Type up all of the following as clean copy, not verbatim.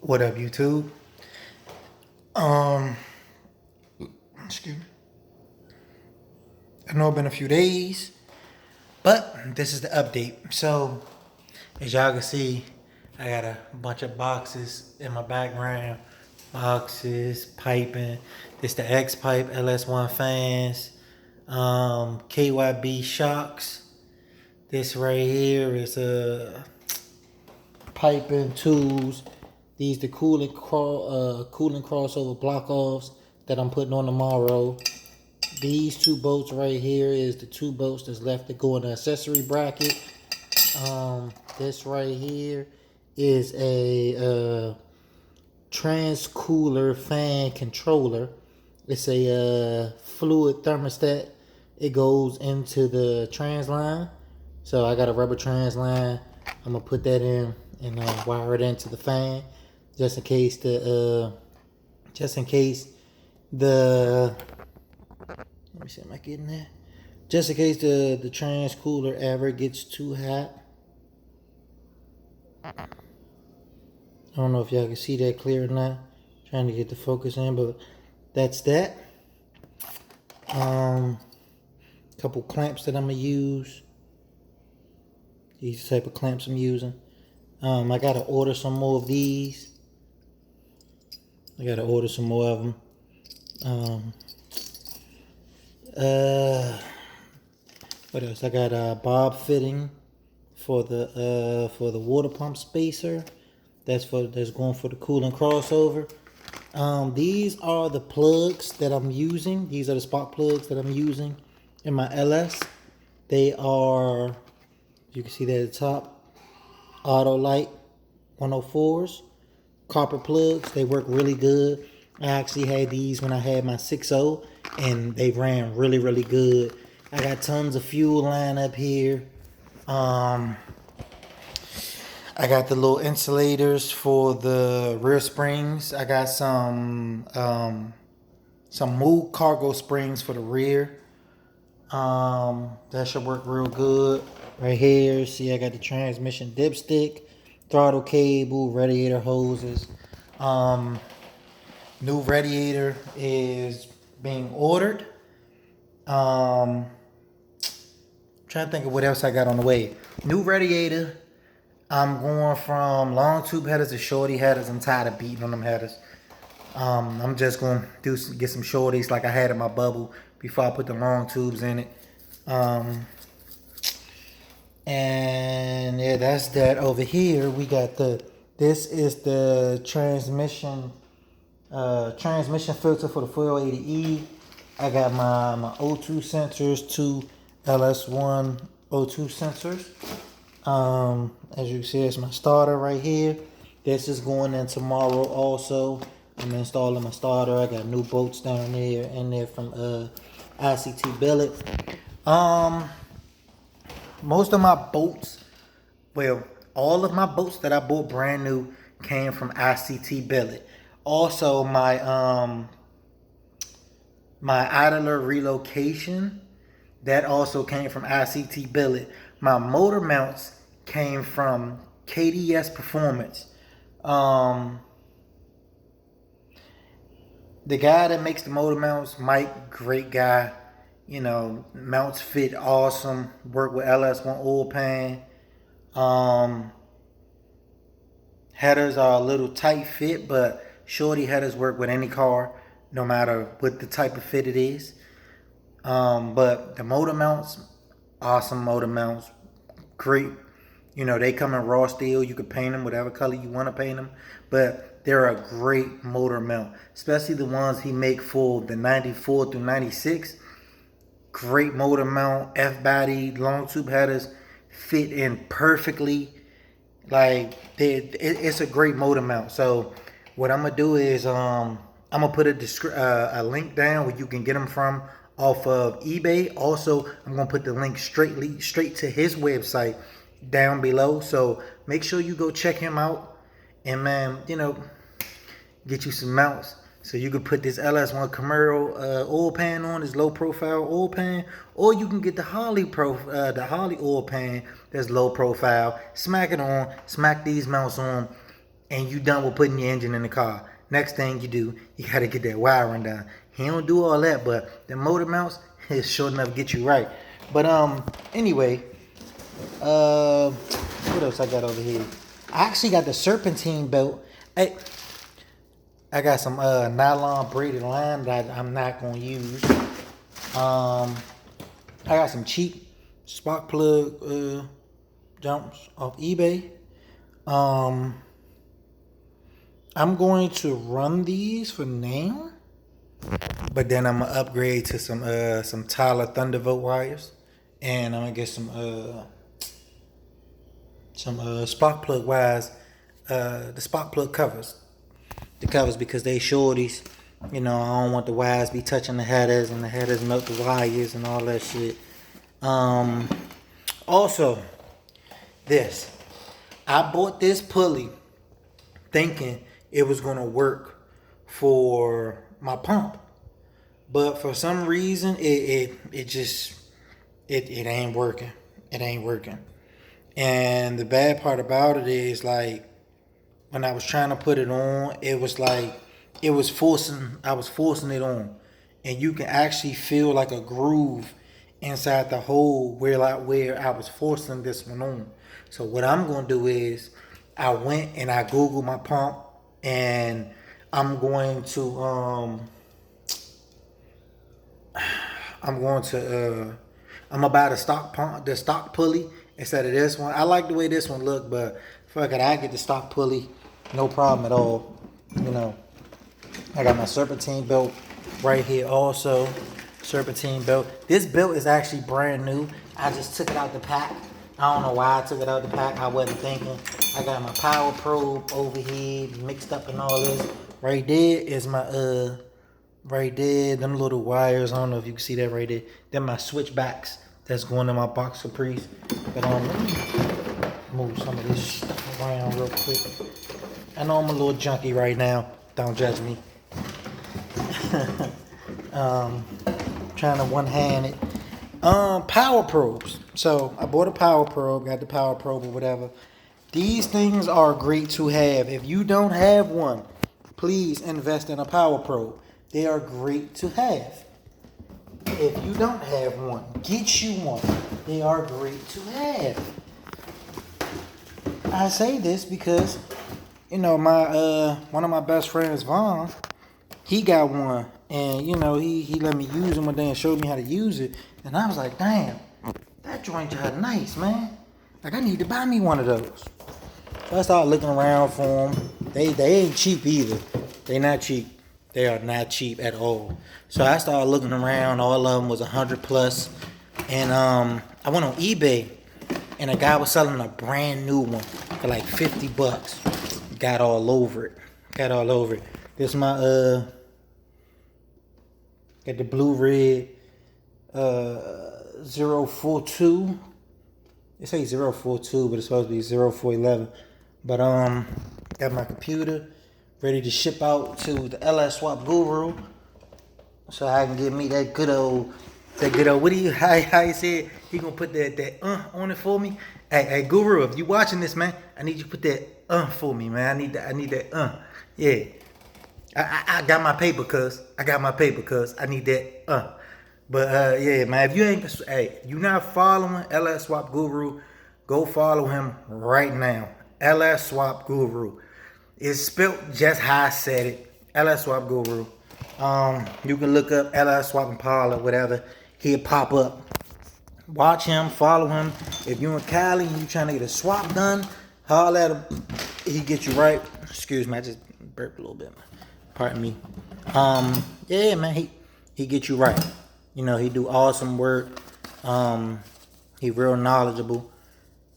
What up, YouTube? Um, excuse me. I know it's been a few days, but this is the update. So, as y'all can see, I got a bunch of boxes in my background. Boxes, piping. This the X pipe, LS1 fans, KYB shocks. This right here is piping tools. These the cooling crossover block offs that I'm putting on tomorrow. These two bolts right here is the two bolts that's left to go in the accessory bracket. This right here is a trans cooler fan controller. It's a fluid thermostat. It goes into the trans line. So I got a rubber trans line. I'm gonna put that in and wire it into the fan, just in case the let me see, am I getting that? Just in case the trans cooler ever gets too hot. I don't know if y'all can see that clear or not. Trying to get the focus in, but that's that. Couple clamps that I'm gonna use. These type of clamps I'm using. I gotta order some more of these. I gotta order some more of them. What else? I got a bob fitting for the water pump spacer. That's going for the cooling crossover. These are the plugs that I'm using. These are the spark plugs that I'm using in my LS. They are, you can see that at the top, Autolite 104s, copper plugs. They work really good. I actually had these when I had my 6.0 and they ran really, really good. I got tons of fuel line up here. I got the little insulators for the rear springs. I got some move cargo springs for the rear. That should work real good. Right here, see I got the transmission dipstick, throttle cable, radiator hoses. New radiator is being ordered. Trying to think of what else I got on the way. New radiator. I'm going from long tube headers to shorty headers. I'm tired of beating on them headers. I'm just going to get some shorties like I had in my bubble before I put the long tubes in it. And yeah, that's that. Over here we got this is the transmission filter for the 480E. I got my O2 sensors, two LS1 O2 sensors. As you can see, it's my starter right here. This is going in tomorrow also. I'm installing my starter. I got new bolts down there in there from ICT Billet. Most of my bolts, well, all of my bolts that I bought brand new came from ICT Billet. Also, my idler relocation, that also came from ICT Billet. My motor mounts came from KDS Performance. The guy that makes the motor mounts, Mike, great guy. You know, mounts fit awesome. Work with LS1 oil pan. Headers are a little tight fit, but shorty headers work with any car, no matter what the type of fit it is. But the motor mounts, awesome motor mounts, great. You know, they come in raw steel. You can paint them whatever color you want to paint them, but they're a great motor mount, especially the ones he make for the 94 through 96. Great motor mount, F-body, long tube headers fit in perfectly. Like, it's a great motor mount. So what I'm gonna do is I'm gonna put a link down where you can get them from off of eBay. Also, I'm gonna put the link straight to his website down below. So make sure you go check him out, and man, you know, get you some mounts so you can put this LS1 Camaro oil pan on, this low profile oil pan, or you can get the Harley oil pan that's low profile. Smack it on, smack these mounts on. and you done with putting your engine in the car. Next thing you do, you gotta get that wiring done. He don't do all that, but the motor mounts is sure enough get you right. But anyway, what else I got over here? I actually got the serpentine belt. I got some nylon braided line that I'm not gonna use. I got some cheap spark plug jumps off eBay. I'm going to run these for now, but then I'm gonna upgrade to some Tyler Thunderbolt wires, and I'm gonna get some spark plug wires, the spark plug covers, because they shorties. You know, I don't want the wires be touching the headers and the headers melt the wires and all that shit. Also, this. I bought this pulley thinking it was gonna work for my pump, but for some reason it ain't working. It ain't working. And the bad part about it is, like, when I was trying to put it on, it was like I was forcing it on, and you can actually feel like a groove inside the hole where I was forcing this one on. So what I'm gonna do is I went and I Googled my pump, and I'm going to I'm gonna buy the stock pump, the stock pulley instead of this one. I like the way this one look, but fuck it, I get the stock pulley, no problem at all. You know, I got my serpentine belt right here also. Serpentine belt. This belt is actually brand new. I just took it out the pack. I don't know why I took it out the pack. I wasn't thinking. I got my power probe over here mixed up and all this. Right there is my right there, them little wires. I don't know if you can see that right there. They're my switchbacks that's going in my box caprice. But let me move some of this stuff around real quick. I know I'm a little junky right now. Don't judge me. Trying to one-hand it. Power probes. So I bought a power probe, got the power probe or whatever. These things are great to have. If you don't have one, please invest in a power probe. They are great to have. If you don't have one, get you one. They are great to have. I say this because, you know, my one of my best friends, Vaughn, he got one, and you know, he let me use them one day and showed me how to use it, and I was like, damn, that joint is nice, man. Like, I need to buy me one of those. So I started looking around for them. They ain't cheap either. They not cheap. They are not cheap at all. So I started looking around. All of them was 100 plus, and I went on eBay, and a guy was selling a brand new one for like $50. Got all over it. This is my got the blue red 042. It say 042, but it's supposed to be 0411. But got my computer ready to ship out to the LS Swap Guru, so I can get me that good old. What do you? How you say he gonna put that on it for me? Hey Guru, if you watching this, man, I need you to put that for me, man. I need that Yeah. I got my paper, cuz. I need that But yeah, man, if you ain't, you not following LS Swap Guru, go follow him right now. LS Swap Guru. It's spelled just how I said it. LS Swap Guru. You can look up LS Swap Impala, whatever. He'll pop up. Watch him, follow him. If you in Cali and you trying to get a swap done, holler at him. He get you right. Excuse me, I just burped a little bit. Pardon me. Yeah, man, he get you right. You know, he do awesome work. He real knowledgeable.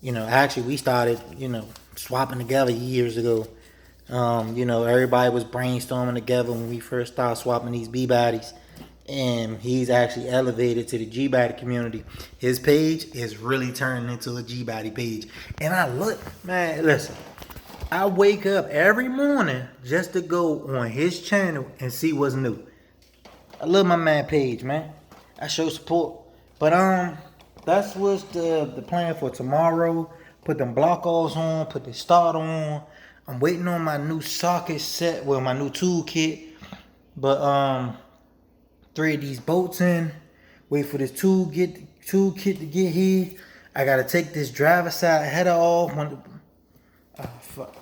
You know, actually we started, you know, swapping together years ago. You know, everybody was brainstorming together when we first started swapping these B-bodies. And he's actually elevated to the G-body community. His page is really turning into a G-body page. And I look, man, listen. I wake up every morning just to go on his channel and see what's new. I love my man page, man. I show support. But that's what's the plan for tomorrow. Put them block offs on, put the start on. I'm waiting on my new socket set, well, my new tool kit. But thread these bolts in. Wait for this tool kit to get here. I gotta take this driver side header off. Fuck.